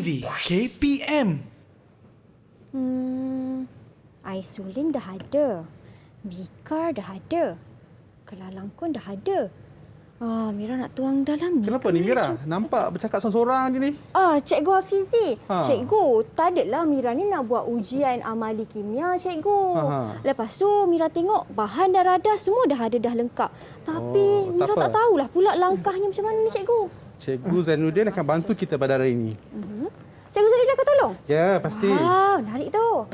TV KPM. Aisulin dah ada. Bikar dah ada. Kelalangkun dah ada. Mira nak tuang dalam ni. Kenapa ni Mira? Nampak bercakap seorang-seorang je ni. Cikgu Hafizi. Cikgu, tadalah Mira ni nak buat ujian amali kimia, cikgu. Lepas tu Mira tengok bahan dan radar semua dah ada dah lengkap. Tapi Mira tak tahulah pula langkahnya macam mana ni, cikgu. Cikgu Zainuddin akan bantu kita pada hari ini. Cikgu Zainuddin akan tolong? Ya, pasti. Menarik tu.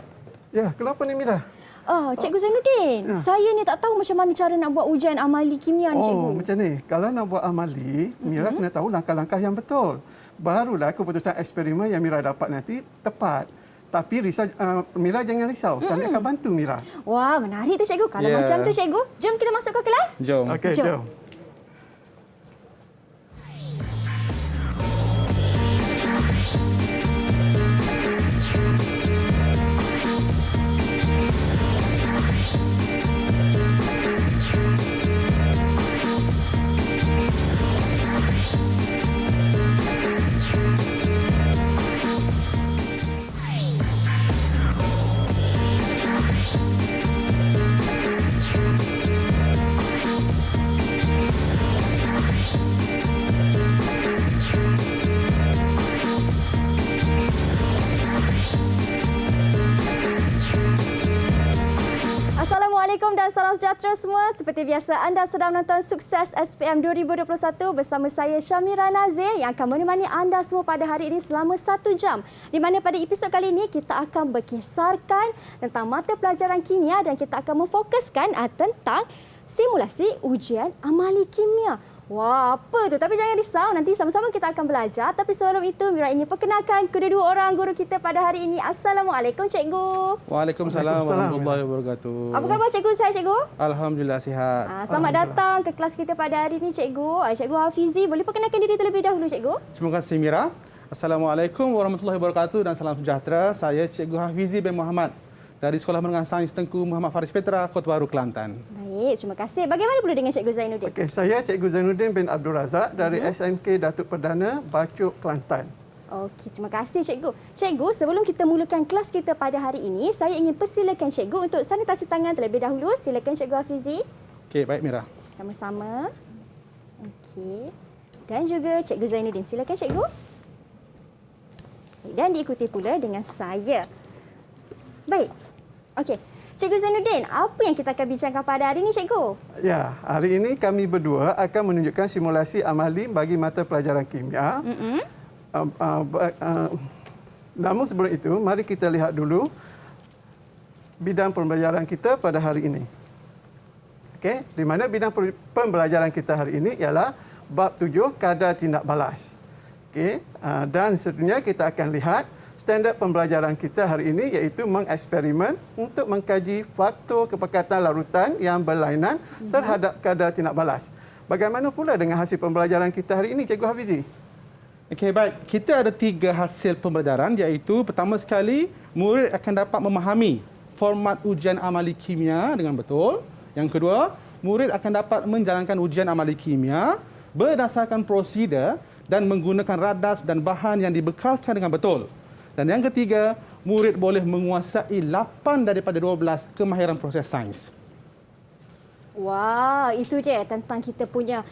Ya, kenapa ni Mira? Cikgu Zainuddin, saya ni tak tahu macam mana cara nak buat ujian amali kimia ni, cikgu. Macam ni. Kalau nak buat amali, Mira kena tahu langkah-langkah yang betul. Barulah keputusan eksperimen yang Mira dapat nanti tepat. Tapi Mira jangan risau. Kami akan bantu Mira. Wah, menarik tu, cikgu. Kalau macam tu, cikgu, jom kita masuk ke kelas. Jom. Okey, jom. Assalamualaikum dan salam sejahtera semua. Seperti biasa, anda sedang menonton Sukses SPM 2021 bersama saya Syamira Nazir yang akan menemani anda semua pada hari ini selama 1 jam. Di mana pada episod kali ini kita akan berkisarkan tentang mata pelajaran kimia dan kita akan memfokuskan tentang simulasi ujian amali kimia. Wah, apa tu? Tapi jangan risau, nanti sama-sama kita akan belajar. Tapi sebelum itu, Mira ingin perkenalkan kedua-dua orang guru kita pada hari ini. Assalamualaikum, cikgu. Waalaikumsalam warahmatullahi wabarakatuh. Apa khabar, cikgu? Sihat, cikgu? Alhamdulillah sihat. Selamat datang ke kelas kita pada hari ini, cikgu. Cikgu Hafizi, boleh perkenalkan diri terlebih dahulu, cikgu? Terima kasih Mira. Assalamualaikum warahmatullahi wabarakatuh dan salam sejahtera. Saya Cikgu Hafizi bin Muhammad dari Sekolah Menengah Sains Tengku Muhammad Faris Petra, Kota Baru, Kelantan. Baik, terima kasih. Bagaimana pula dengan Cikgu Zainuddin? Okey, saya Cikgu Zainuddin bin Abdul Razak dari SMK Datuk Perdana, Bacok, Kelantan. Okey, terima kasih, cikgu. Cikgu, sebelum kita mulakan kelas kita pada hari ini, saya ingin persilakan cikgu untuk sanitasi tangan terlebih dahulu. Silakan, Cikgu Hafizi. Okey, baik Mira. Sama-sama. Okey. Dan juga Cikgu Zainuddin. Silakan, cikgu. Dan diikuti pula dengan saya. Baik. Okey. Cikgu Zainuddin, apa yang kita akan bincangkan pada hari ini, cikgu? Ya, hari ini kami berdua akan menunjukkan simulasi amali bagi mata pelajaran kimia. Namun sebelum itu, mari kita lihat dulu bidang pembelajaran kita pada hari ini. Okey, di mana bidang pembelajaran kita hari ini ialah bab 7 kadar tindak balas. Okey, dan seterusnya kita akan lihat standard pembelajaran kita hari ini iaitu mengeksperimen untuk mengkaji faktor kepekatan larutan yang berlainan terhadap kadar tindak balas. Bagaimana pula dengan hasil pembelajaran kita hari ini, Cikgu Hafizi? Okey, baik. Kita ada 3 hasil pembelajaran iaitu pertama sekali, murid akan dapat memahami format ujian amali kimia dengan betul. Yang kedua, murid akan dapat menjalankan ujian amali kimia berdasarkan prosedur dan menggunakan radas dan bahan yang dibekalkan dengan betul. Dan yang ketiga, murid boleh menguasai 8 daripada 12 kemahiran proses sains. Wah, itu dia tentang kita punya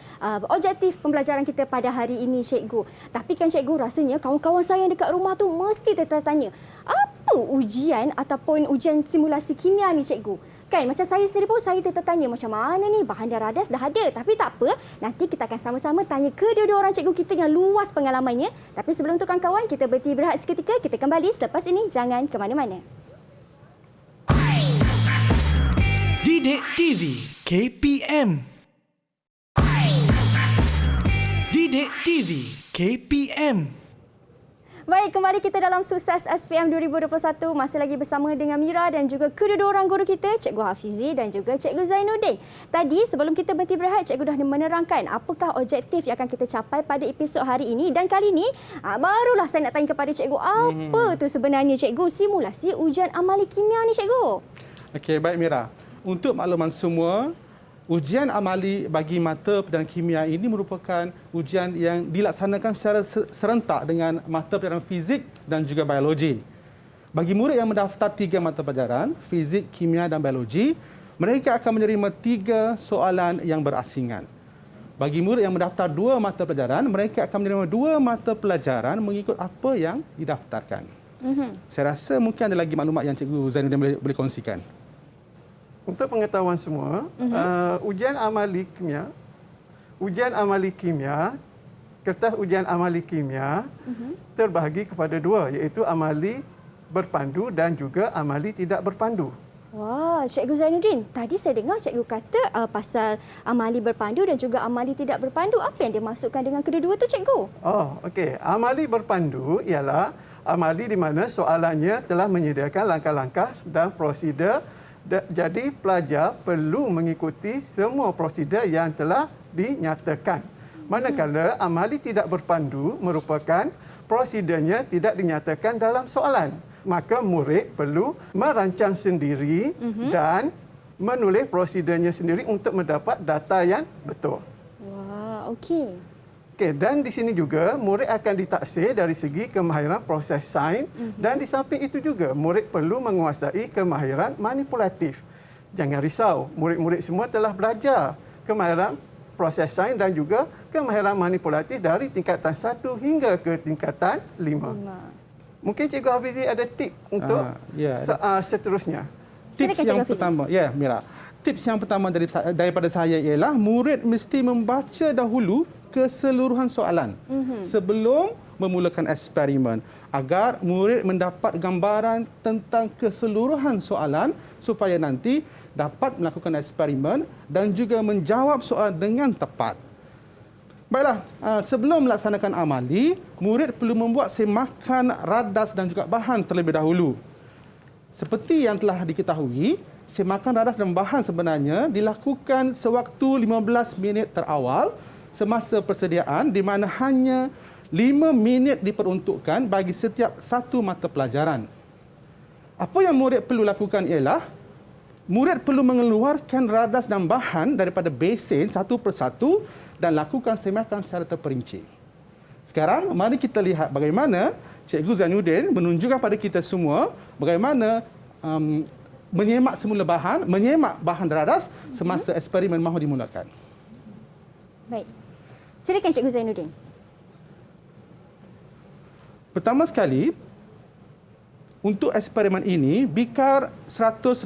objektif pembelajaran kita pada hari ini, cikgu. Tapi kan cikgu, rasanya kawan-kawan saya yang dekat rumah tu mesti tertanya, apa ujian ataupun ujian simulasi kimia ni, cikgu? Kan, macam saya sendiri pun saya tertanya macam mana ni, bahan dan radas dah ada. Tapi tak apa, nanti kita akan sama-sama tanya kedua-dua orang cikgu kita yang luas pengalamannya. Tapi sebelum tu kawan-kawan, kita berhenti berehat seketika. Kita kembali selepas ini, jangan ke mana-mana. Didik TV KPM. Didik TV KPM. Baik, kembali kita dalam Sukses SPM 2021. Masih lagi bersama dengan Mira dan juga kedua-dua orang guru kita, Cikgu Hafizi dan juga Cikgu Zainuddin. Tadi sebelum kita berhenti berehat, cikgu dah menerangkan apakah objektif yang akan kita capai pada episod hari ini. Dan kali ini, barulah saya nak tanya kepada cikgu, apa tu sebenarnya, cikgu, simulasi ujian amali kimia ni, cikgu? Okey, baik Mira. Untuk makluman semua, Ujian amali bagi mata pelajaran kimia ini merupakan ujian yang dilaksanakan secara serentak dengan mata pelajaran fizik dan juga biologi. Bagi murid yang mendaftar 3 mata pelajaran, fizik, kimia dan biologi, mereka akan menerima 3 soalan yang berasingan. Bagi murid yang mendaftar 2 mata pelajaran, mereka akan menerima 2 mata pelajaran mengikut apa yang didaftarkan. Saya rasa mungkin ada lagi maklumat yang Cikgu Zainuddin boleh kongsikan. Untuk pengetahuan semua, ujian amali kimia, kertas ujian amali kimia terbahagi kepada 2, iaitu amali berpandu dan juga amali tidak berpandu. Wah, Cikgu Zainuddin, tadi saya dengar cikgu kata pasal amali berpandu dan juga amali tidak berpandu. Apa yang dimaksudkan dengan kedua-dua tu, cikgu? Oh, okey. Amali berpandu ialah amali di mana soalannya telah menyediakan langkah-langkah dan prosedur. Jadi pelajar perlu mengikuti semua prosedur yang telah dinyatakan. Manakala amali tidak berpandu merupakan prosedurnya tidak dinyatakan dalam soalan. Maka murid perlu merancang sendiri dan menulis prosedurnya sendiri untuk mendapat data yang betul. Wah, okey. Okey, dan di sini juga murid akan ditaksir dari segi kemahiran proses sains dan di samping itu juga murid perlu menguasai kemahiran manipulatif. Jangan risau, murid-murid semua telah belajar kemahiran proses sains dan juga kemahiran manipulatif dari tingkatan 1 hingga ke tingkatan 5. Mungkin Cikgu Hafizi ada tip untuk seterusnya. Tips yang pertama, Mira. Tips yang pertama daripada saya ialah murid mesti membaca dahulu keseluruhan soalan sebelum memulakan eksperimen agar murid mendapat gambaran tentang keseluruhan soalan supaya nanti dapat melakukan eksperimen dan juga menjawab soalan dengan tepat. Baiklah, sebelum melaksanakan amali, murid perlu membuat semakan radas dan juga bahan terlebih dahulu. Seperti yang telah diketahui, semakan radas dan bahan sebenarnya dilakukan sewaktu 15 minit terawal semasa persediaan di mana hanya 5 minit diperuntukkan bagi setiap satu mata pelajaran. Apa yang murid perlu lakukan ialah murid perlu mengeluarkan radas dan bahan daripada besen satu persatu dan lakukan semakan secara terperinci. Sekarang mari kita lihat bagaimana Cikgu Zainuddin menunjukkan pada kita semua bagaimana menyemak bahan radas semasa eksperimen mahu dimulakan. Baik. Silakan Cikgu Zainuddin. Pertama sekali, untuk eksperimen ini, bikar 150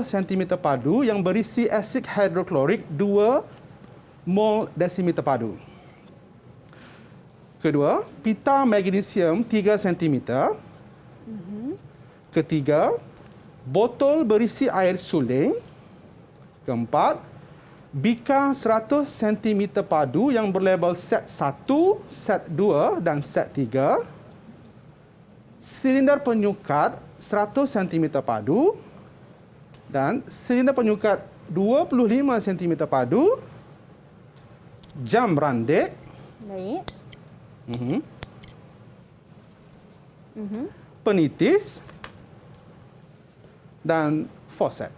cm padu yang berisi asid hidroklorik 2 mol desimeter padu. Kedua, pita magnesium 3 cm. Ketiga, botol berisi air suling. Keempat, bikar 100 cm padu yang berlabel set 1, set 2 dan set 3. Silinder penyukat 100 cm padu dan silinder penyukat 25 cm padu. Jam randik. Baik. Penitis dan forceps.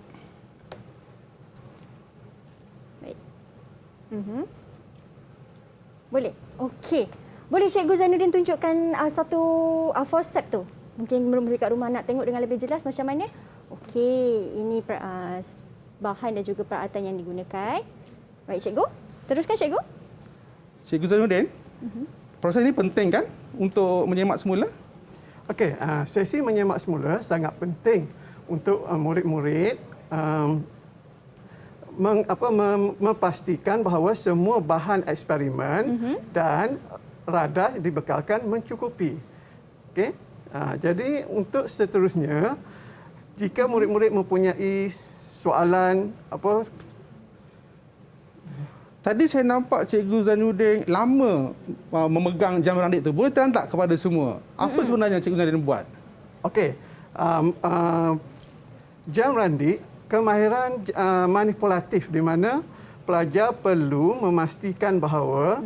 Boleh. Okey. Boleh Cikgu Zainuddin tunjukkan satu forceps tu? Mungkin murid kat rumah nak tengok dengan lebih jelas macam mana. Okey, ini bahan dan juga peralatan yang digunakan. Baik Cikgu, teruskan Cikgu. Cikgu Zainuddin, proses ini penting kan untuk menyemak semula? Okey, sesi menyemak semula sangat penting untuk murid-murid memastikan bahawa semua bahan eksperimen dan radas dibekalkan mencukupi. Okey. Jadi untuk seterusnya, jika murid-murid mempunyai soalan tadi saya nampak Cikgu Zainuddin lama memegang jam randik tu. Boleh terang tak kepada semua? Apa sebenarnya Cikgu Zainuddin buat? Okey. Jam randik kemahiran manipulatif di mana pelajar perlu memastikan bahawa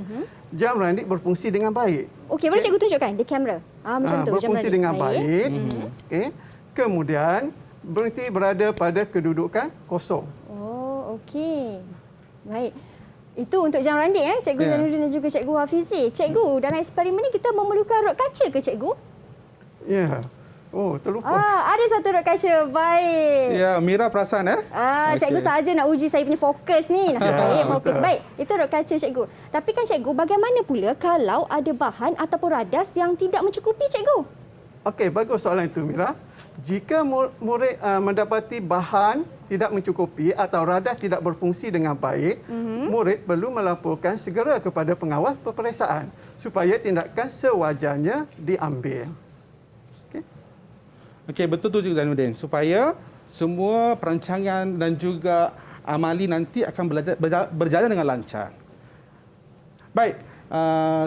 jam randik berfungsi dengan baik. Okey, boleh Cikgu tunjukkan di kamera. Macam tu jam berfungsi randik. dengan baik. Okey. Kemudian berhenti berada pada kedudukan kosong. Oh, okey. Baik. Itu untuk jam randik Cikgu Ya. Zainuddin dan juga Cikgu Hafizi. Cikgu, dalam eksperimen ni kita memerlukan rod kaca ke Cikgu? Ya. Oh, terlupa. Ada satu rod kaca. Baik. Ya, Mira perasan Cikgu saja nak uji saya punya fokus ni. Nasib baik fokus. betul. Baik, itu rod kaca Cikgu. Tapi kan Cikgu, bagaimana pula kalau ada bahan ataupun radas yang tidak mencukupi Cikgu? Okey, bagus soalan itu, Mira. Jika murid mendapati bahan tidak mencukupi atau radas tidak berfungsi dengan baik, murid perlu melaporkan segera kepada pengawas peperiksaan supaya tindakan sewajarnya diambil. Okey, betul tu juga Zainuddin. Supaya semua perancangan dan juga amali nanti akan berjalan dengan lancar. Baik,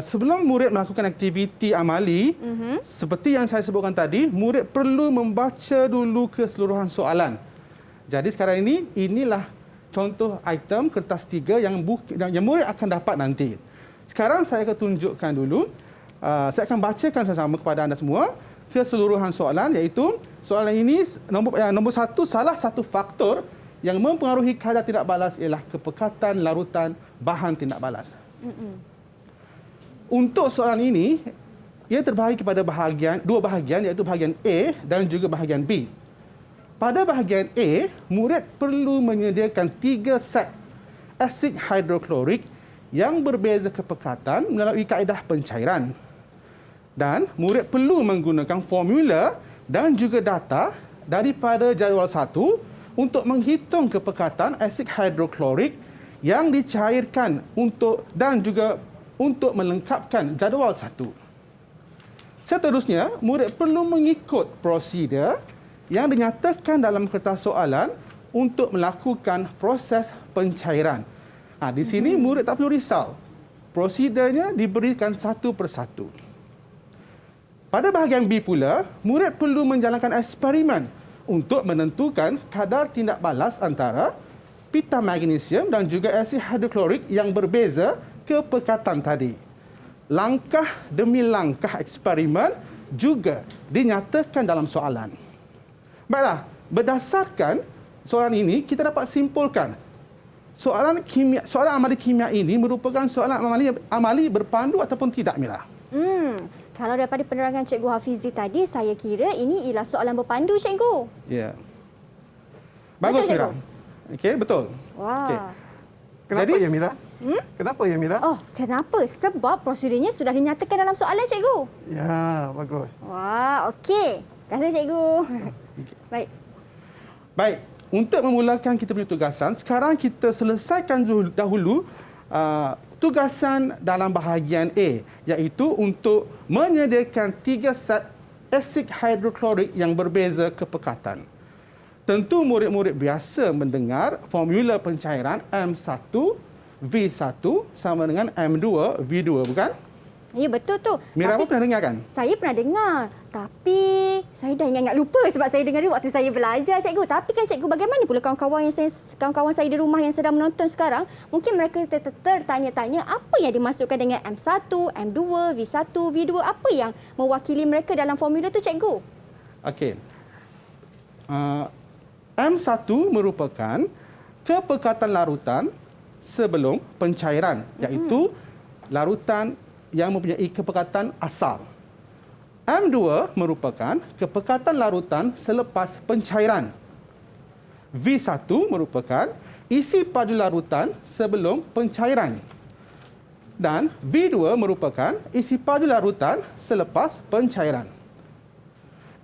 sebelum murid melakukan aktiviti amali, seperti yang saya sebutkan tadi, murid perlu membaca dulu keseluruhan soalan. Jadi sekarang ini, inilah contoh item kertas 3 yang murid akan dapat nanti. Sekarang saya akan tunjukkan dulu, saya akan bacakan sama-sama kepada anda semua keseluruhan soalan, iaitu soalan ini nombor 1, salah satu faktor yang mempengaruhi kadar tindak balas ialah kepekatan larutan bahan tindak balas. Untuk soalan ini, ia terbahagi kepada dua bahagian, iaitu bahagian A dan juga bahagian B. Pada bahagian A, murid perlu menyediakan 3 set asid hidroklorik yang berbeza kepekatan melalui kaedah pencairan. Dan murid perlu menggunakan formula dan juga data daripada jadual 1 untuk menghitung kepekatan asid hidroklorik yang dicairkan dan juga untuk melengkapkan jadual 1. Seterusnya, murid perlu mengikut prosedur yang dinyatakan dalam kertas soalan untuk melakukan proses pencairan. Di sini murid tak perlu risau. Prosedurnya diberikan satu persatu. Pada bahagian B pula, murid perlu menjalankan eksperimen untuk menentukan kadar tindak balas antara pita magnesium dan juga asid hidroklorik yang berbeza kepekatan tadi. Langkah demi langkah eksperimen juga dinyatakan dalam soalan. Baiklah, berdasarkan soalan ini, kita dapat simpulkan soalan amali kimia ini merupakan soalan amali berpandu ataupun tidak, Mira? Kalau daripada penerangan Cikgu Hafizi tadi, saya kira ini ialah soalan berpandu, Cikgu. Ya. Bagus, Betul, Mira. Okey, betul. Wah. Okey. Kenapa Jadi- ya, Mira? Kenapa ya, Mira? Oh, kenapa? Sebab prosedurnya sudah dinyatakan dalam soalan, Cikgu. Ya, bagus. Wah, okey. Terima kasih, Cikgu. Baik. Baik, untuk memulakan kita punya tugasan, sekarang kita selesaikan dahulu tugasan dalam bahagian A, iaitu untuk menyediakan 3 set asid hidroklorik yang berbeza kepekatan. Tentu murid-murid biasa mendengar formula pencairan M1V1 sama dengan M2 V2, bukan? Ya, betul tu. Mira pun Tapi pernah dengar kan? saya pernah dengar. Tapi saya dah ingat lupa sebab saya dengar waktu saya belajar, Cikgu. Tapi kan, Cikgu, bagaimana pula kawan-kawan saya di rumah yang sedang menonton sekarang? Mungkin mereka tertanya-tanya apa yang dimasukkan dengan M1, M2, V1, V2. Apa yang mewakili mereka dalam formula tu, Cikgu? Okey. M1 merupakan kepekatan larutan sebelum pencairan, iaitu larutan yang mempunyai kepekatan asal. M2 merupakan kepekatan larutan selepas pencairan. V1 merupakan isi padu larutan sebelum pencairan. Dan V2 merupakan isi padu larutan selepas pencairan.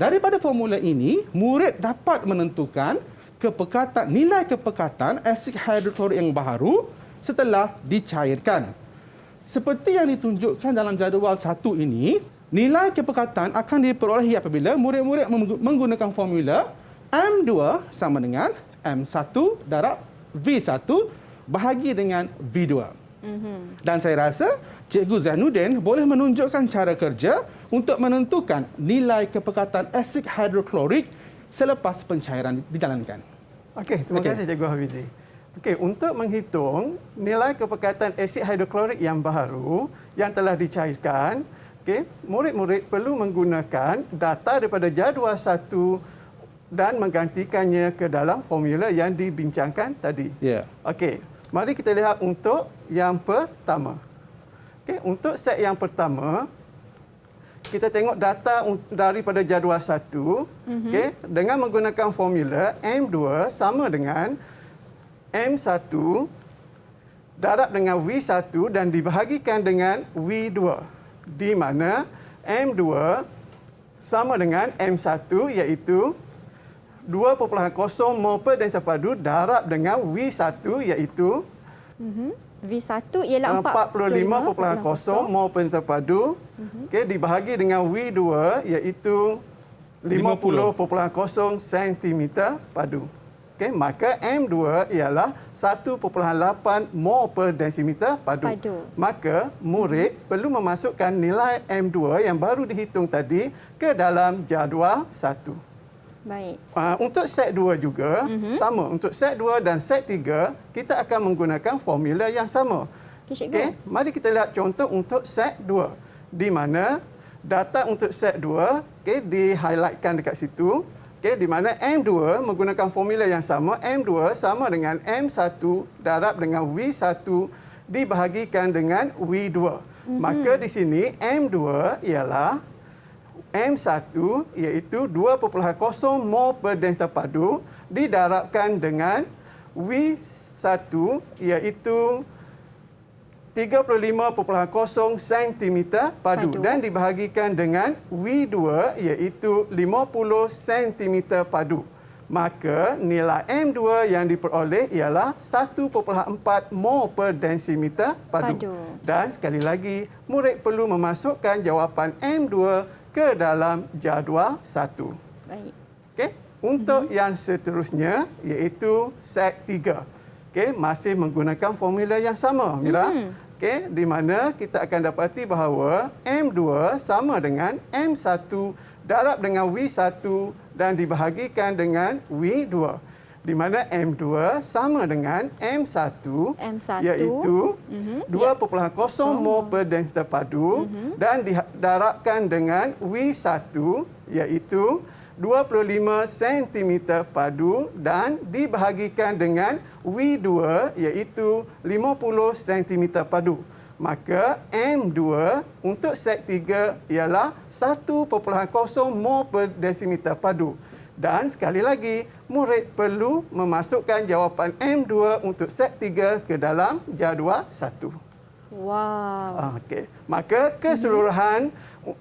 Daripada formula ini, murid dapat menentukan nilai kepekatan asid hidroklorik yang baharu setelah dicairkan. Seperti yang ditunjukkan dalam jadual 1 ini, nilai kepekatan akan diperolehi apabila murid-murid menggunakan formula M2 sama dengan M1 darab V1 bahagi dengan V2. Dan saya rasa Cikgu Zainuddin boleh menunjukkan cara kerja untuk menentukan nilai kepekatan asid hidroklorik selepas pencairan dijalankan. Okey, terima kasih Cikgu Hafizi. Okey, untuk menghitung nilai kepekatan asid hidroklorik yang baharu yang telah dicairkan, murid-murid perlu menggunakan data daripada jadual 1 dan menggantikannya ke dalam formula yang dibincangkan tadi. Ya. Okey, Mari kita lihat untuk yang pertama. Okey, untuk set yang pertama, kita tengok data daripada jadual 1. Okey, dengan menggunakan formula M2 sama dengan M1 darab dengan V1 dan dibahagikan dengan V2. Di mana M2 sama dengan M1 iaitu 2.0 mol per densita padu darab dengan V1 iaitu V1 ialah 45.0 mol per densita padu. Okey, dibahagi dengan V2 iaitu 50.0 cm padu. Okey, maka M2 ialah 1.8 mol per desimeter padu. Maka murid perlu memasukkan nilai M2 yang baru dihitung tadi ke dalam jadual 1. Baik. Untuk set 2 juga sama. Untuk set 2 dan set 3 kita akan menggunakan formula yang sama. Okey, mari kita lihat contoh untuk set 2 di mana data untuk set 2 di-highlightkan dekat situ. Di mana M2 menggunakan formula yang sama, M2 sama dengan M1 darab dengan V1 dibahagikan dengan V2. Maka di sini M2 ialah M1 iaitu 2.0 mol per densita padu didarabkan dengan V1 iaitu 35.0 cm padu dan dibahagikan dengan V2 iaitu 50 cm padu. Maka nilai M2 yang diperoleh ialah 1.4 mol per desimeter padu. Dan sekali lagi, murid perlu memasukkan jawapan M2 ke dalam jadual 1. Baik. Okey, untuk yang seterusnya iaitu set 3. Okey, masih menggunakan formula yang sama, Mira. Okey, di mana kita akan dapati bahawa M2 sama dengan M1 darab dengan V1 dan dibahagikan dengan V2. Di mana M2 sama dengan M1 iaitu 2.0 mol per densita padu dan didarabkan dengan V1 iaitu 25 cm padu dan dibahagikan dengan V2 iaitu 50 cm padu. Maka M2 untuk set 3 ialah 1.0 mol per desimeter padu. Dan sekali lagi, murid perlu memasukkan jawapan M2 untuk set 3 ke dalam jadual 1. Wow. Okey. Maka keseluruhan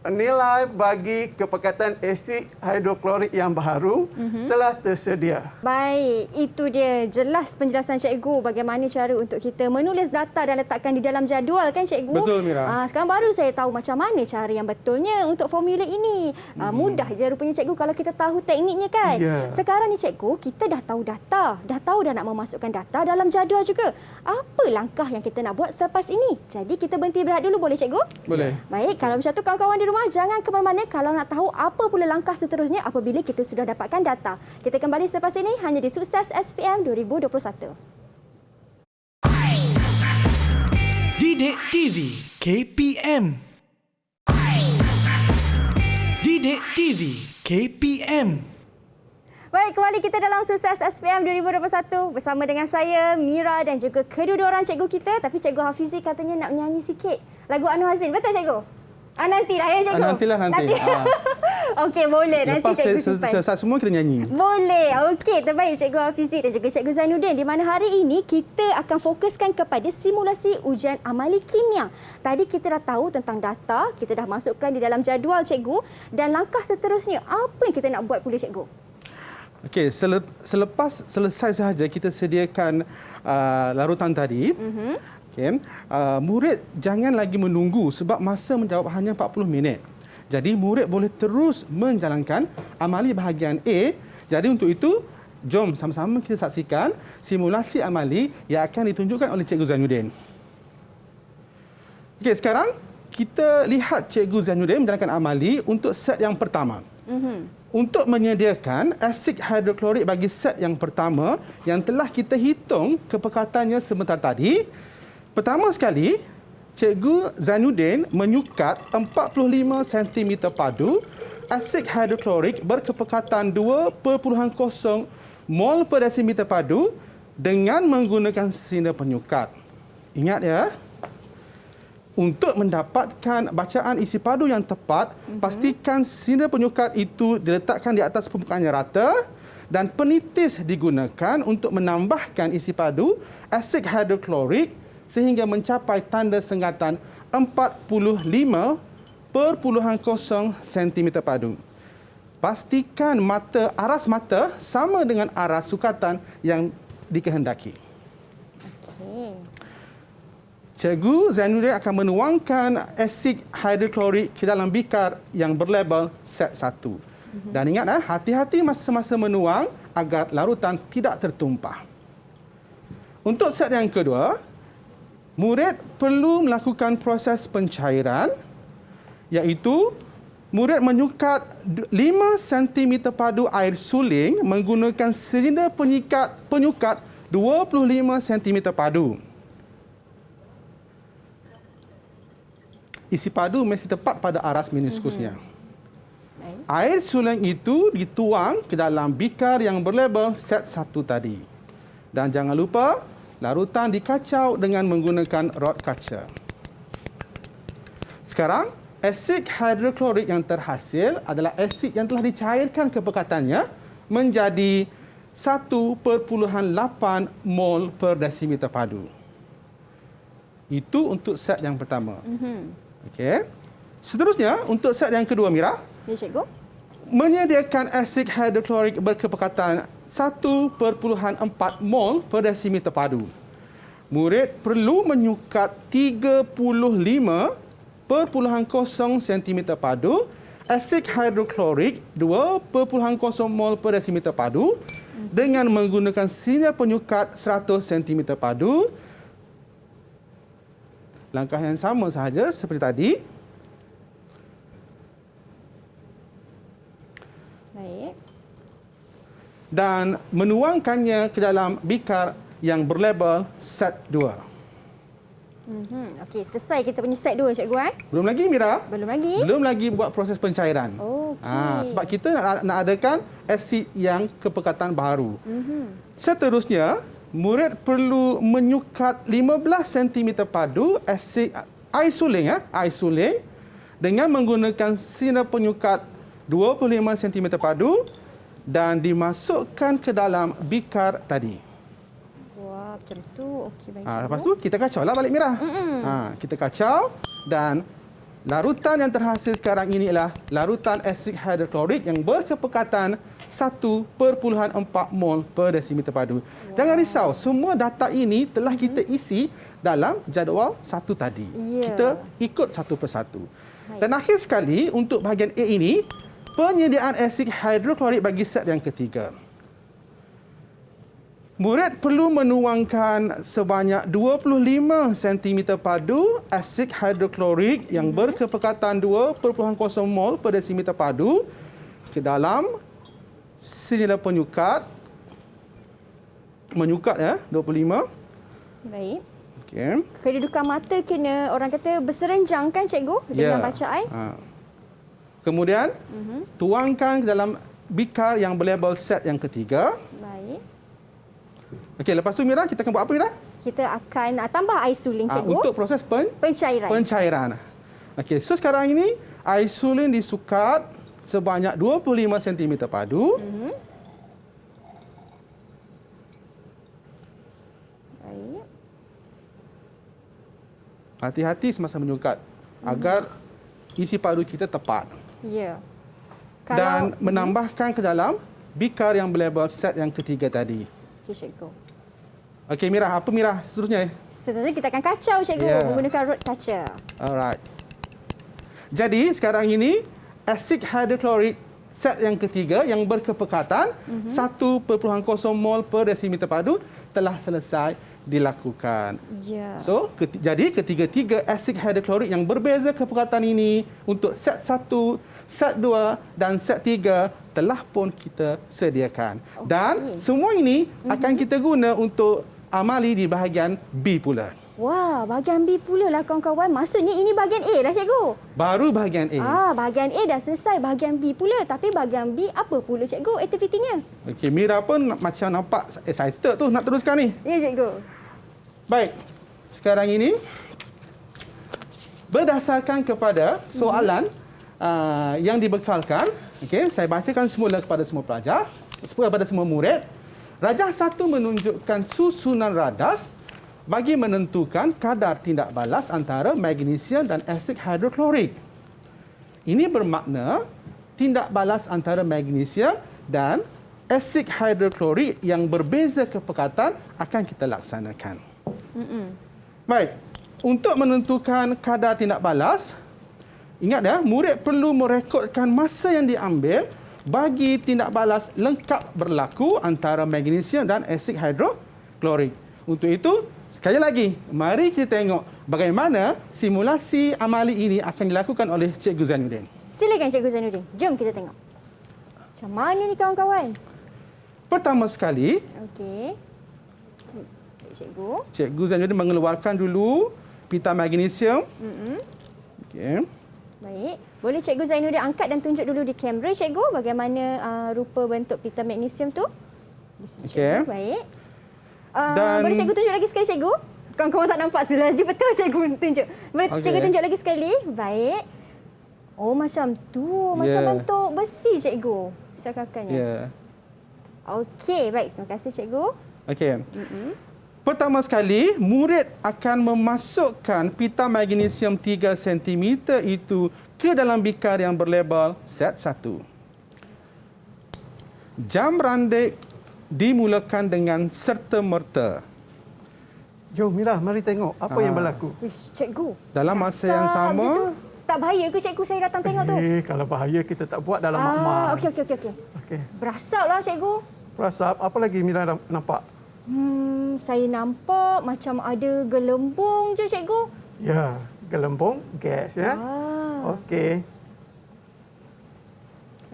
nilai bagi kepekatan asid hidroklorik yang baru telah tersedia. Baik, itu dia jelas penjelasan cikgu bagaimana cara untuk kita menulis data dan letakkan di dalam jadual kan cikgu? Betul, Mira. Sekarang baru saya tahu macam mana cara yang betulnya untuk formula ini. Mudah je rupanya cikgu kalau kita tahu tekniknya kan? Ya. Sekarang ni cikgu, kita dah tahu data. Dah tahu dah nak memasukkan data dalam jadual juga. Apa langkah yang kita nak buat selepas ini? Jadi kita berhenti berehat dulu boleh cikgu? Boleh. Baik, kalau macam tu kawan-kawan di rumah jangan ke mana-mana kalau nak tahu apa pula langkah seterusnya apabila kita sudah dapatkan data. Kita kembali selepas ini hanya di Sukses SPM 2021. Didik TV KPM. Didik TV KPM. Baik, kembali kita dalam Sukses SPM 2021 bersama dengan saya, Mira dan juga kedua-dua orang cikgu kita. Tapi Cikgu Hafizi katanya nak menyanyi sikit lagu Anwar Zain. Betul cikgu? Nantilah ya cikgu? Nantilah. Okey, boleh. Nanti Lepas cikgu simpan. selesai semua kita nyanyi. Boleh. Okey, terbaik Cikgu Hafizi dan juga Cikgu Zainuddin. Di mana hari ini kita akan fokuskan kepada simulasi ujian amali kimia. Tadi kita dah tahu tentang data, kita dah masukkan di dalam jadual cikgu dan langkah seterusnya apa yang kita nak buat pula cikgu? Okey, selepas selesai sahaja kita sediakan larutan tadi. Okay. Murid jangan lagi menunggu sebab masa menjawab hanya 40 minit. Jadi murid boleh terus menjalankan amali bahagian A. Jadi untuk itu, jom sama-sama kita saksikan simulasi amali yang akan ditunjukkan oleh Cikgu Zainuddin. Okey, sekarang kita lihat Cikgu Zainuddin menjalankan amali untuk set yang pertama. Untuk menyediakan asid hidroklorik bagi set yang pertama yang telah kita hitung kepekatannya sebentar tadi, pertama sekali, Cikgu Zainuddin menyukat 45 cm padu asid hidroklorik berkepekatan 2.0 mol per desimeter padu dengan menggunakan silinder penyukat. Ingat ya, untuk mendapatkan bacaan isi padu yang tepat, pastikan silinder penyukat itu diletakkan di atas permukaan yang rata dan penitis digunakan untuk menambahkan isi padu asid hidroklorik sehingga mencapai tanda senggatan 45.0 cm padu. Pastikan aras mata sama dengan aras sukatan yang dikehendaki. Okey. Cikgu Zainuddin akan menuangkan asid hidroklorik ke dalam bikar yang berlabel set 1. Dan ingat, hati-hati masa-masa menuang agar larutan tidak tertumpah. Untuk set yang kedua, murid perlu melakukan proses pencairan, iaitu murid menyukat 5 cm padu air suling menggunakan silinder penyukat 25 cm padu. Isi padu mesti tepat pada aras meniskusnya. Air suling itu dituang ke dalam bikar yang berlabel set 1 tadi. Dan jangan lupa, larutan dikacau dengan menggunakan rod kaca. Sekarang, asid hidroklorik yang terhasil adalah asid yang telah dicairkan kepekatannya menjadi 1.8 mol per desimeter padu. Itu untuk set yang pertama. Okey. Seterusnya, untuk set yang kedua, Mira, Ya, cikgu. menyediakan asid hidroklorik berkepekatan 1.4 mol per desimeter padu. Murid perlu menyukat 35.0 cm padu asid hidroklorik 2.0 mol per desimeter padu dengan menggunakan silinder penyukat 100 cm padu. Langkah yang sama sahaja seperti tadi. Baik. Dan menuangkannya ke dalam bikar yang berlabel set 2. Okey, selesai kita punya set 2, cikgu. Belum lagi, Mira? Belum lagi? Belum lagi buat proses pencairan. Okey. Sebab kita nak adakan asid yang kepekatan baru. Seterusnya, murid perlu menyukat 15 cm padu asid air suling dengan menggunakan silinder penyukat 25 cm padu dan dimasukkan ke dalam bikar tadi. Wah, macam tu. Okey, baik. Lepas tu kita kacau lah balik, Mira. Kita kacau dan larutan yang terhasil sekarang ini adalah larutan asid hidroklorik yang berkepekatan 1.4 mol per desimeter padu. Jangan risau, semua data ini telah kita isi dalam jadual 1 tadi. Kita ikut satu persatu. Dan akhir sekali, untuk bahagian A ini, penyediaan asid hidroklorik bagi set yang ketiga. Murid perlu menuangkan sebanyak 25 cm padu asid hidroklorik yang berkepekatan 2.0 mol per desimeter padu ke dalam silinder penyukat. Menyukat 25. Baik. Okey. Kedudukan mata kena orang kata berserenjang kan, cikgu, dengan bacaan? Kemudian tuangkan ke dalam bikar yang berlabel set yang ketiga. Baik. Okey, lepas tu, Mira, kita akan buat apa, Mira? Kita akan tambah air suling, cikgu. Untuk proses pencairan. Okey, so sekarang ini air suling disukat sebanyak 25 cm padu. Baik. Hati-hati semasa menyukat agar isi padu kita tepat. Ya. Dan menambahkan ke dalam bikar yang berlabel set yang ketiga tadi. Okey, cikgu. Okey, Mira, apa Mira seterusnya? Seterusnya kita akan kacau, cikgu, menggunakan rod kaca. Alright. Jadi sekarang ini asid hidroklorik set yang ketiga yang berkepekatan 1.0 mol per desimeter padu telah selesai dilakukan. Ya. So, jadi ketiga-tiga asid hidroklorik yang berbeza kepekatan ini untuk set 1, set 2 dan set 3 telah pun kita sediakan. Dan semua ini akan kita guna untuk amali di bahagian B pula. Wah, bahagian B pula lah kawan-kawan. Maksudnya ini bahagian A lah cikgu. Baru bahagian A. Bahagian A dah selesai. Bahagian B pula. Tapi bahagian B apa pula cikgu aktivitinya? Okey, Mira pun macam nampak excited tu nak teruskan ni. Ya cikgu. Baik. Sekarang ini berdasarkan kepada soalan yang dibekalkan, okey, saya bacakan semula kepada semua pelajar, kepada semua murid. Rajah 1 menunjukkan susunan radas bagi menentukan kadar tindak balas antara magnesium dan asid hidroklorik. Ini bermakna tindak balas antara magnesium dan asid hidroklorik yang berbeza kepekatan akan kita laksanakan. Baik, untuk menentukan kadar tindak balas, ingat ya, murid perlu merekodkan masa yang diambil bagi tindak balas lengkap berlaku antara magnesium dan asid hidroklorik. Untuk itu, sekali lagi, mari kita tengok bagaimana simulasi amali ini akan dilakukan oleh Cikgu Zainuddin. Silakan Cikgu Zainuddin. Jom kita tengok. Macam mana ni kawan-kawan? Pertama sekali, okey. Cikgu. Cikgu Zainuddin mengeluarkan dulu pita magnesium. Okey. Baik. Boleh Cikgu Zainuddin angkat dan tunjuk dulu di kamera Cikgu bagaimana rupa bentuk pita magnesium tu? Okey. Baik. Dan boleh Cikgu tunjuk lagi sekali Cikgu? Kawan-kawan tak nampak sudah je betul Cikgu tunjuk. Boleh Cikgu tunjuk lagi sekali? Baik. Oh macam tu. Macam bentuk besi Cikgu. Seakan-akannya. Ya. Okey. Baik. Terima kasih Cikgu. Okey. Pertama sekali, murid akan memasukkan pita magnesium 3 cm itu ke dalam bikar yang berlabel set 1. Jam randik dimulakan dengan serta-merta. Jom Mira, mari tengok apa yang berlaku. Wish, Cikgu. Dalam masa yang sama. Tak bahaya ke Cikgu saya datang tengok tu? Kalau bahaya kita tak buat dalam makmal. Okey. Berasaplah Cikgu. Berasap, apa lagi Mira nampak? Saya nampak macam ada gelembung je Cikgu. Ya, gelembung gas ya. Okey.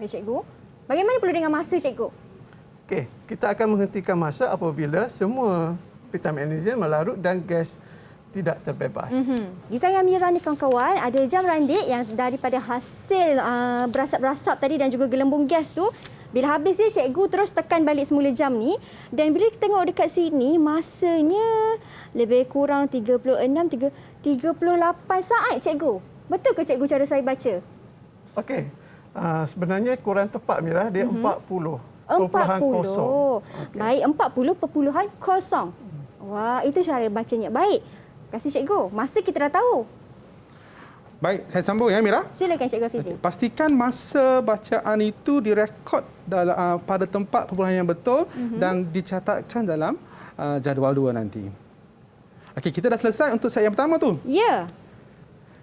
Baik Cikgu. Bagaimana pula dengan masa Cikgu? Okey, kita akan menghentikan masa apabila semua pita magnesium melarut dan gas tidak terbebas. Di tangan Mira ni kawan-kawan ada jam randik yang daripada hasil berasap-berasap tadi dan juga gelembung gas tu. Bila habis dia cikgu terus tekan balik semula jam ni dan bila kita tengok dekat sini masanya lebih kurang 38 saat cikgu. Betul ke cikgu cara saya baca? Okey. Sebenarnya kurang tepat Mira, dia 40. 40. Baik, 40.0. Wah, itu cara bacanya. Baik. Terima kasih cikgu. Masa kita dah tahu. Baik, saya sambung ya Mira. Silakan Cikgu Hafizi. Pastikan masa bacaan itu direkod dalam pada tempat perpuluhan yang betul dan dicatatkan dalam jadual 2 nanti. Okey, kita dah selesai untuk set yang pertama tu. Ya.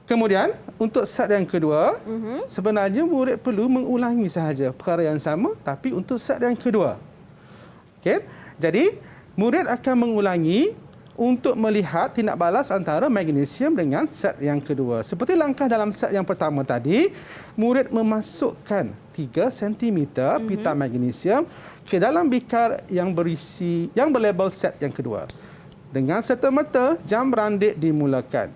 Kemudian, untuk set yang kedua, sebenarnya murid perlu mengulangi sahaja perkara yang sama tapi untuk set yang kedua. Okey. Jadi, murid akan mengulangi untuk melihat tindak balas antara magnesium dengan set yang kedua. Seperti langkah dalam set yang pertama tadi, murid memasukkan 3 cm pita magnesium ke dalam bikar yang berlabel set yang kedua. Dengan serta-merta, jam randik dimulakan.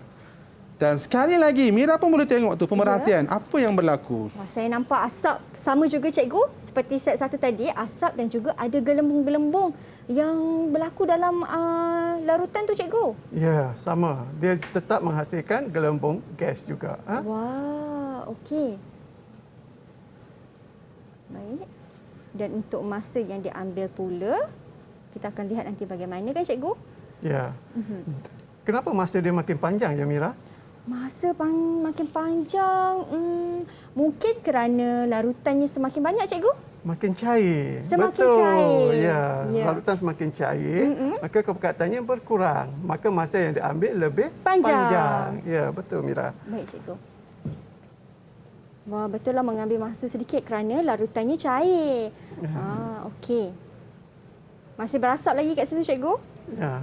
Dan sekali lagi, Mira pun boleh tengok tu pemerhatian apa yang berlaku. Wah, saya nampak asap sama juga cikgu seperti set satu tadi, asap dan juga ada gelembung-gelembung yang berlaku dalam larutan tu cikgu. Ya, sama. Dia tetap menghasilkan gelembung gas juga. Wah, okey. Baik. Dan untuk masa yang diambil pula, kita akan lihat nanti bagaimana kan cikgu? Ya. Kenapa masa dia makin panjang ya Mira? Masa makin panjang, mungkin kerana larutannya semakin banyak cikgu? Semakin cair. Semakin Betul. cair. Ya, Ya. larutan semakin cair, maka kepekatannya berkurang. Maka masa yang diambil lebih Panjang. Ya, betul Mira. Baik cikgu. Wah, betul lah mengambil masa sedikit kerana larutannya cair. Okey. Masih berasap lagi kat situ cikgu? Ya.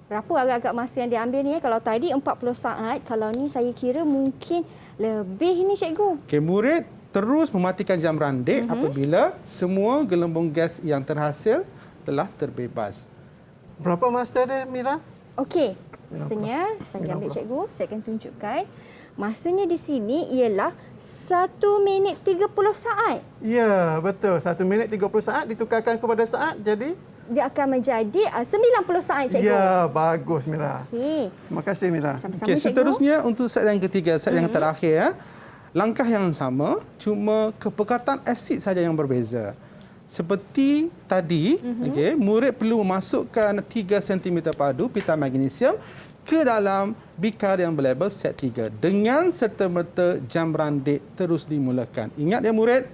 Berapa agak-agak masa yang diambil ni? Kalau tadi 40 saat, kalau ni saya kira mungkin lebih ni cikgu. Okey, murid terus mematikan jam randik apabila semua gelembung gas yang terhasil telah terbebas. Berapa masa dia, Mira? Okey. Masanya saya ambil cikgu, saya akan tunjukkan. Masanya di sini ialah 1 minit 30 saat. Ya, betul. 1 minit 30 saat ditukarkan kepada saat, jadi? Dia akan menjadi 90 saat, cikgu. Ya, bagus, Mira. Okey. Terima kasih, Mira. Sama-sama, Okey, cikgu. seterusnya untuk set yang ketiga, set yang terakhir ya. Langkah yang sama, cuma kepekatan asid saja yang berbeza. Seperti tadi, okey, murid perlu memasukkan 3 cm padu pita magnesium ke dalam bikar yang berlabel set 3. Dengan serta-merta jam randik terus dimulakan. Ingat ya murid,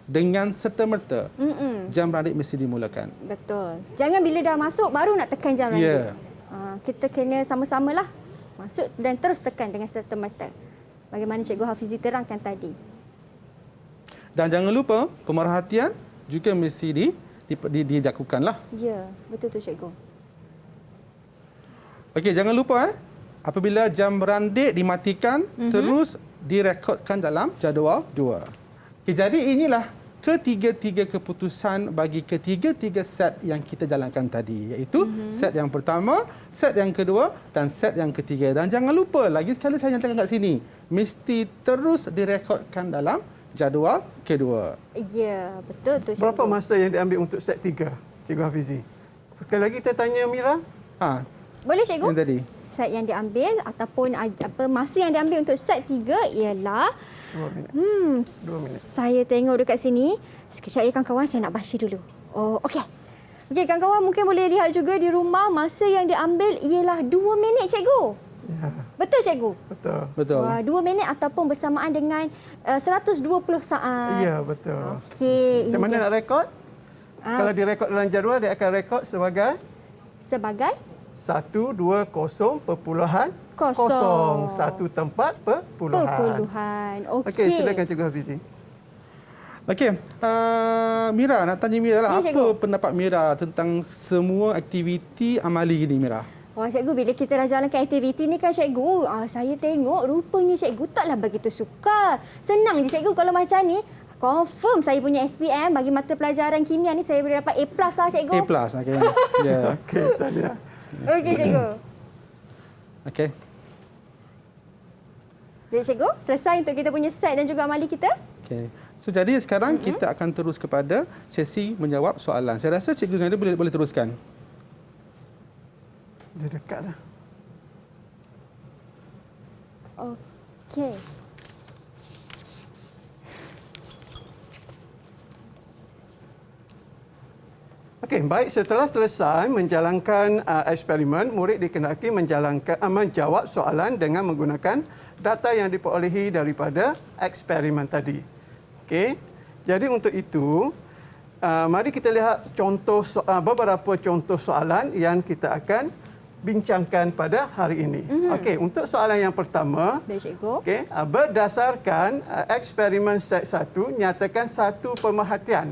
dengan serta-merta jam randik mesti dimulakan. Betul. Jangan bila dah masuk baru nak tekan jam randik. Ya. Kita kena sama-samalah masuk dan terus tekan dengan serta-merta. Bagaimana Cikgu Hafizi terangkan tadi. Dan jangan lupa pemerhatian juga mesti dilakukanlah. Ya, betul tu Cikgu. Okey, jangan lupa apabila jam randik dimatikan, terus direkodkan dalam jadual 2. Okey, jadi inilah ketiga-tiga keputusan bagi ketiga-tiga set yang kita jalankan tadi, iaitu set yang pertama, set yang kedua dan set yang ketiga. Dan jangan lupa, lagi sekali saya nyatakan kat sini, mesti terus direkodkan dalam jadual kedua. Ya, betul tu Cikgu. Berapa masa yang diambil untuk set 3, Cikgu Hafizi? Sekali lagi kita tanya Mira. Boleh Cikgu? Yang tadi. Set yang diambil ataupun masa yang diambil untuk set 3 ialah 2 minit. 2 minit. Saya tengok dekat sini. Sekejap ya kawan-kawan, saya nak baca dulu. Oh, okey. Okey, kawan-kawan mungkin boleh lihat juga di rumah masa yang diambil ialah 2 minit Cikgu. Ya, Betul Cikgu? betul. Betul. Wah, 2 minit ataupun bersamaan dengan 120 saat. Ya, betul. Okey. Macam mana nak rekod? Kalau direkod dalam jadual, dia akan rekod sebagai Sebagai 120.0 satu tempat perpuluhan. perpuluhan. Okey. Okey, silakan Cikgu Hafizi. Okey, Mira, nak tanya Mira lah, Ya, apa cikgu. pendapat Mira tentang semua aktiviti amali ini, Mira? Wah cikgu, bila kita dah jalankan aktiviti ni kan cikgu, saya tengok rupanya cikgu taklah begitu sukar. Senang je cikgu kalau macam ni. Confirm saya punya SPM bagi mata pelajaran kimia ni saya boleh dapat A+ lah cikgu. A+, okey. Ya. Okey, tahniah. Okey cikgu. Okey. Jadi cikgu, selesai untuk kita punya set dan juga amali kita. Okey. So jadi sekarang kita akan terus kepada sesi menjawab soalan. Saya rasa Cikgu Zainal boleh teruskan. Dia dekat dah. Okey. Okey, baik, setelah selesai menjalankan eksperimen, murid dikenaki menjawab soalan dengan menggunakan data yang diperolehi daripada eksperimen tadi. Okey. Jadi untuk itu, mari kita lihat beberapa contoh soalan yang kita akan bincangkan pada hari ini. Okey, untuk soalan yang pertama, Baik cikgu. okey, berdasarkan eksperimen set 1, nyatakan satu pemerhatian.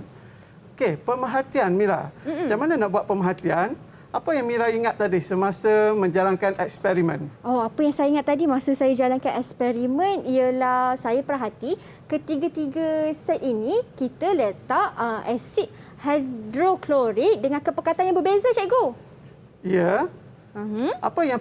Okey, pemerhatian Mira. Macam mana nak buat pemerhatian? Apa yang Mira ingat tadi semasa menjalankan eksperimen? Oh, apa yang saya ingat tadi masa saya jalankan eksperimen ialah saya perhati ketiga-tiga set ini kita letak asid hidroklorik dengan kepekatan yang berbeza cikgu. Ya. Apa yang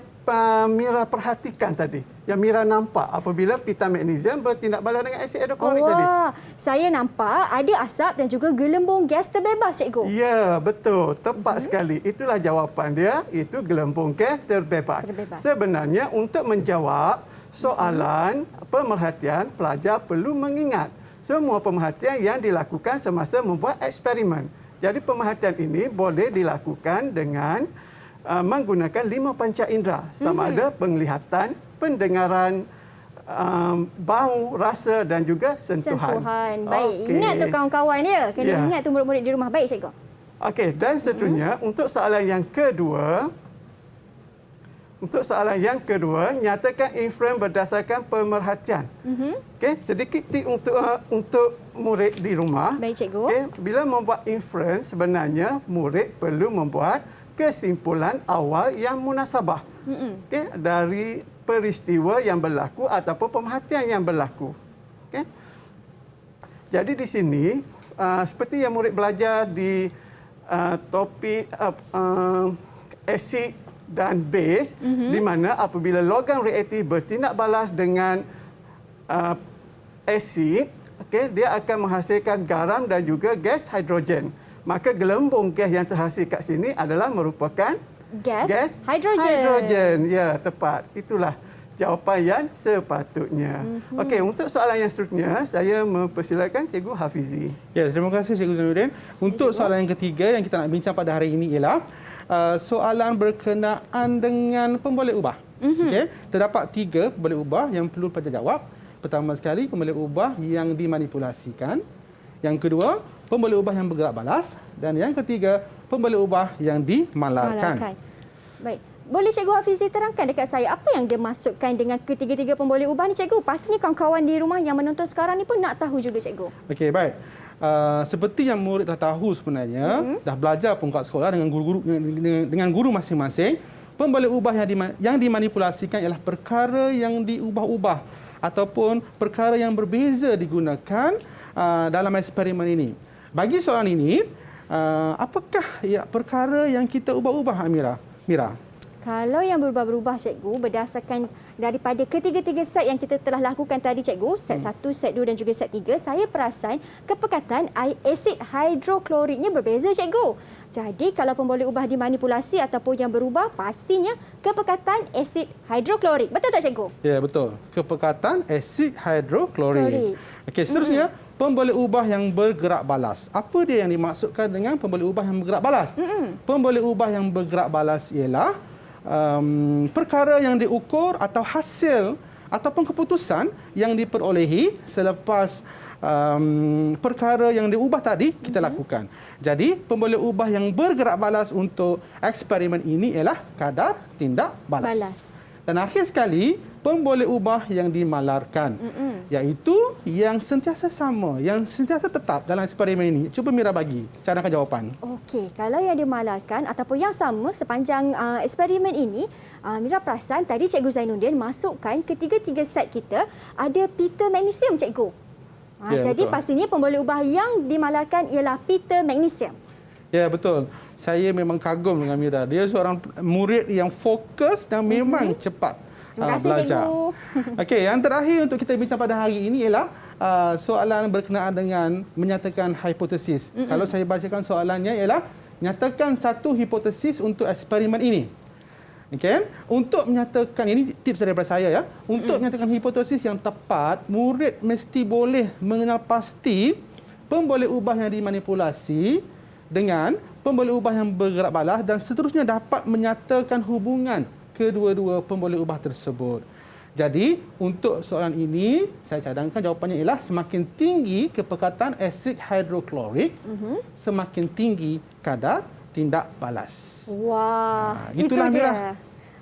Mira perhatikan tadi? Yang Mira nampak apabila pita magnesium bertindak balas dengan asid hidroklorik tadi? Saya nampak ada asap dan juga gelembung gas terbebas cikgu. Ya, betul. Tepat sekali. Itulah jawapan dia. Itu gelembung gas terbebas. Sebenarnya untuk menjawab soalan pemerhatian, pelajar perlu mengingat semua pemerhatian yang dilakukan semasa membuat eksperimen. Jadi pemerhatian ini boleh dilakukan dengan menggunakan 5 panca indera. Sama ada penglihatan, pendengaran, bau, rasa dan juga sentuhan. Baik, ingat tu kawan-kawan ya. Kena ingat tu murid-murid di rumah. Baik cikgu. Okey, dan seterusnya untuk soalan yang kedua, nyatakan inference berdasarkan pemerhatian. Okey, sedikit tip untuk murid di rumah. Baik cikgu. Okey, bila membuat inference sebenarnya murid perlu membuat kesimpulan awal yang munasabah. Okey, dari peristiwa yang berlaku ataupun pemerhatian yang berlaku. Okey. Jadi di sini seperti yang murid belajar di topik asid dan base, di mana apabila logam reaktif bertindak balas dengan asid, okey, dia akan menghasilkan garam dan juga gas hidrogen. Maka gelembung gas yang terhasil kat sini adalah merupakan gas hidrogen. Hidrogen. Ya, tepat. Itulah jawapan yang sepatutnya. Okey, untuk soalan yang seterusnya, saya mempersilakan Cikgu Hafizi. Ya, terima kasih Cikgu Zainuddin. Untuk soalan yang ketiga yang kita nak bincang pada hari ini ialah soalan berkenaan dengan pemboleh ubah. Okey, terdapat 3 pemboleh ubah yang perlu pada jawab. Pertama sekali, pemboleh ubah yang dimanipulasikan. Yang kedua, pemboleh ubah yang bergerak balas. Dan yang ketiga, pemboleh ubah yang dimalarkan. Baik. Boleh Cikgu Hafizi terangkan dekat saya apa yang dia masukkan dengan ketiga-tiga pemboleh ubah ni Cikgu? Pastinya kawan-kawan di rumah yang menonton sekarang ni pun nak tahu juga Cikgu. Okey, baik. Seperti yang murid dah tahu sebenarnya, dah belajar pun kat sekolah dengan guru masing-masing, pemboleh ubah yang dimanipulasikan ialah perkara yang diubah-ubah ataupun perkara yang berbeza digunakan dalam eksperimen ini. Bagi soalan ini, apakah perkara yang kita ubah-ubah, Amira? Mira. Kalau yang berubah-berubah Cikgu berdasarkan daripada ketiga-tiga set yang kita telah lakukan tadi Cikgu, set 1, set 2 dan juga set 3, saya perasan kepekatan asid hidrokloriknya berbeza Cikgu. Jadi kalau pemboleh ubah dimanipulasi ataupun yang berubah, pastinya kepekatan asid hidroklorik. Betul tak Cikgu? Ya, betul. Kepekatan asid hidroklorik. Okey, seterusnya pemboleh ubah yang bergerak balas. Apa dia yang dimaksudkan dengan pemboleh ubah yang bergerak balas? Pemboleh ubah yang bergerak balas ialah perkara yang diukur atau hasil ataupun keputusan yang diperolehi selepas perkara yang diubah tadi kita lakukan. Jadi, pemboleh ubah yang bergerak balas untuk eksperimen ini ialah kadar tindak balas. Dan akhir sekali, pemboleh ubah yang dimalarkan, iaitu yang sentiasa sama, yang sentiasa tetap dalam eksperimen ini. Cuba Mira bagi cadangkan jawapan. Okey, kalau yang dimalarkan ataupun yang sama sepanjang eksperimen ini, Mira perasan tadi Cikgu Zainuddin masukkan ketiga-tiga set kita ada pita magnesium Cikgu. Ya, jadi betul. pastinya pemboleh ubah yang dimalarkan ialah pita magnesium. Ya, betul. Saya memang kagum dengan Mira. Dia seorang murid yang fokus dan memang cepat Terima kasih, belajar. Cikgu. Okey, yang terakhir untuk kita bincang pada hari ini ialah soalan berkenaan dengan menyatakan hipotesis. Kalau saya bacakan soalannya ialah nyatakan satu hipotesis untuk eksperimen ini. Okey, untuk menyatakan, ini tips daripada saya ya. Untuk menyatakan hipotesis yang tepat, murid mesti boleh mengenal pasti pemboleh ubah yang dimanipulasi dengan pemboleh ubah yang bergerak balas dan seterusnya dapat menyatakan hubungan kedua-dua pemboleh ubah tersebut. Jadi, untuk soalan ini, saya cadangkan jawapannya ialah semakin tinggi kepekatan asid hidroklorik, semakin tinggi kadar tindak balas. Wah, itu itulah dia. Mira.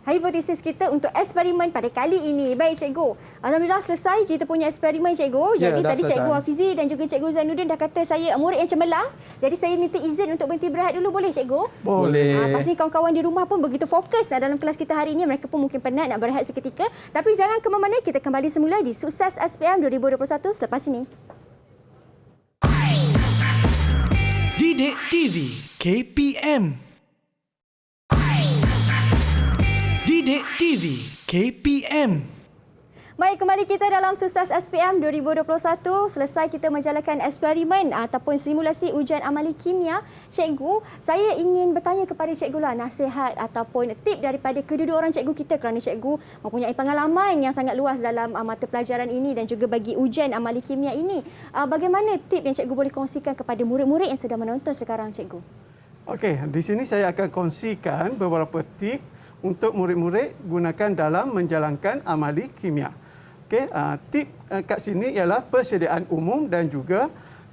Hipotesis kita untuk eksperimen pada kali ini. Baik Cikgu. Alhamdulillah selesai kita punya eksperimen Cikgu. Ya, Jadi dah tadi selesai. Cikgu Hafizi dan juga Cikgu Zainuddin dah kata saya murid yang cemerlang. Jadi saya minta izin untuk berhenti berehat dulu, boleh Cikgu? Boleh. Pasti kawan-kawan di rumah pun begitu fokus dalam kelas kita hari ini. Mereka pun mungkin penat nak berehat seketika. Tapi jangan ke mana-mana, kita kembali semula di Sukses SPM 2021 selepas ini. Didik TV KPM. Didik TV KPM. Baik, kembali kita dalam Sukses SPM 2021. Selesai kita menjalankan eksperimen ataupun simulasi ujian amali kimia. Cikgu, saya ingin bertanya kepada Cikgu lah nasihat ataupun tip daripada kedua-dua orang Cikgu kita kerana Cikgu mempunyai pengalaman yang sangat luas dalam mata pelajaran ini dan juga bagi ujian amali kimia ini. Bagaimana tip yang Cikgu boleh kongsikan kepada murid-murid yang sedang menonton sekarang Cikgu? Okey, di sini saya akan kongsikan beberapa tip untuk murid-murid gunakan dalam menjalankan amali kimia. Okey, tip kat sini ialah persediaan umum dan juga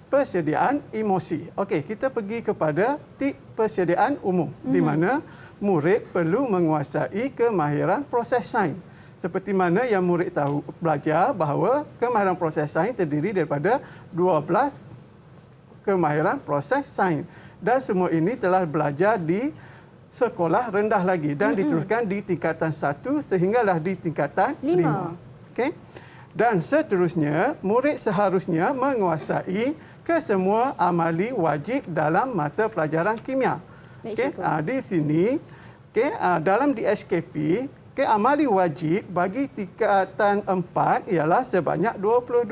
persediaan emosi. Okey, kita pergi kepada tip persediaan umum di mana murid perlu menguasai kemahiran proses sains. Seperti mana yang murid tahu belajar bahawa kemahiran proses sains terdiri daripada 12 kemahiran proses sains dan semua ini telah belajar di sekolah rendah lagi dan diteruskan di tingkatan 1 sehinggalah di tingkatan 5. Okey. Dan seterusnya, murid seharusnya menguasai kesemua amali wajib dalam mata pelajaran kimia. Okey. Di sini Okey, dalam DSKP, amali wajib bagi tingkatan 4 ialah sebanyak 22.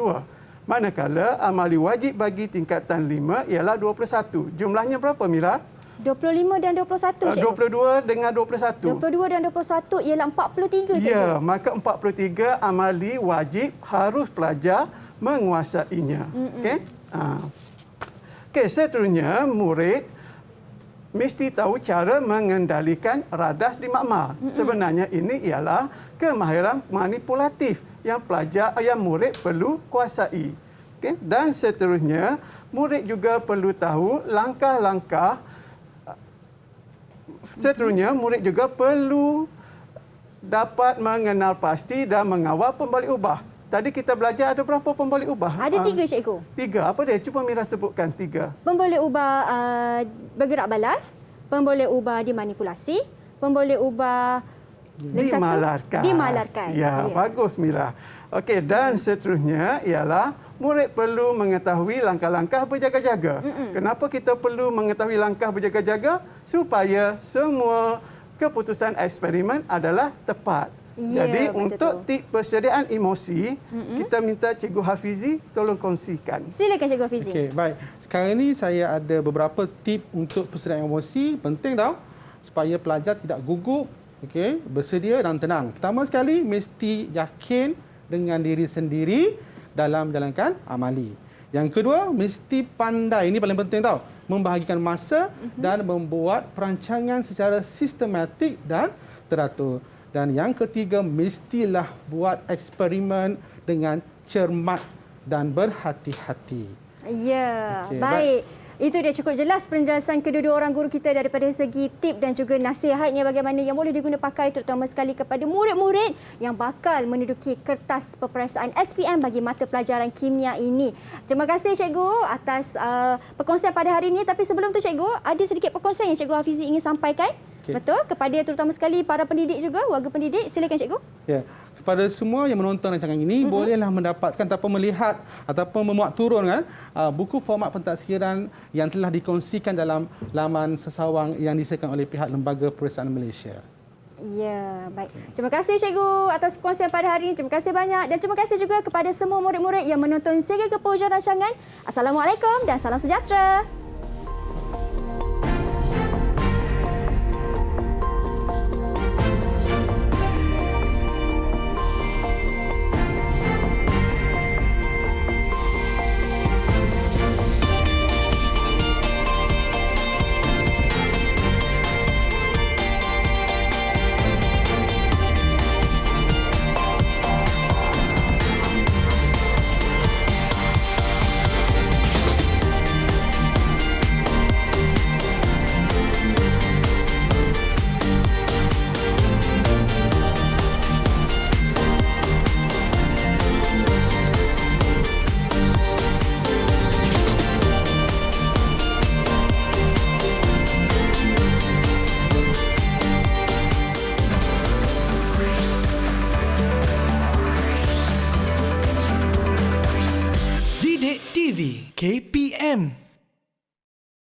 Manakala amali wajib bagi tingkatan 5 ialah 21. Jumlahnya berapa, Mira? 25 dan 21, cikgu. 22 dengan 21. 22 dan 21 ialah 43, cikgu. Ya, maka 43 amali wajib harus pelajar menguasainya. Okey? Okey, seterusnya murid mesti tahu cara mengendalikan radas di makmal. Sebenarnya ini ialah kemahiran manipulatif yang murid perlu kuasai. Okay? Dan seterusnya, murid juga perlu tahu langkah-langkah. Seterusnya, murid juga perlu dapat mengenal pasti dan mengawal pembalik ubah. Tadi kita belajar ada berapa pembalik ubah? Ada 3, cikgu. 3. Apa dia? Cuba Mira sebutkan 3. Pemboleh ubah bergerak balas, pemboleh ubah dimanipulasi, pemboleh ubah dimalarkan. Ya, bagus Mira. Okey, dan seterusnya ialah murid perlu mengetahui langkah-langkah berjaga-jaga. Kenapa kita perlu mengetahui langkah berjaga-jaga? Supaya semua keputusan eksperimen adalah tepat. Ya, jadi betul. untuk tip persediaan emosi, kita minta Cikgu Hafizi tolong kongsikan. Silakan Cikgu Hafizi. Okey, baik. Sekarang ini saya ada beberapa tip untuk persediaan emosi. Penting tahu supaya pelajar tidak gugup, okey, bersedia dan tenang. Pertama sekali, mesti yakin dengan diri sendiri dalam menjalankan amali. Yang kedua, mesti pandai, ini paling penting tahu, membahagikan masa dan membuat perancangan secara sistematik dan teratur. Dan yang ketiga, mestilah buat eksperimen dengan cermat dan berhati-hati. Ya, Okey, baik. Itu dia cukup jelas penjelasan kedua-dua orang guru kita daripada segi tip dan juga nasihatnya bagaimana yang boleh diguna pakai terutama sekali kepada murid-murid yang bakal menduduki kertas peperiksaan SPM bagi mata pelajaran kimia ini. Terima kasih Cikgu atas perkongsian pada hari ini. Tapi sebelum tu Cikgu, ada sedikit perkongsian yang Cikgu Hafizi ingin sampaikan. Okay. Betul? Kepada terutama sekali para pendidik juga, warga pendidik. Silakan Cikgu. Ya. Kepada semua yang menonton rancangan ini, bolehlah mendapatkan ataupun melihat ataupun memuat turun kan buku format pentadsiran yang telah dikongsikan dalam laman sesawang yang disediakan oleh pihak Lembaga Peperiksaan Malaysia. Ya, baik. Terima kasih Cikgu atas perkongsian pada hari ini. Terima kasih banyak dan terima kasih juga kepada semua murid-murid yang menonton sehingga ke penghujung rancangan. Assalamualaikum dan salam sejahtera. Didik TV KPM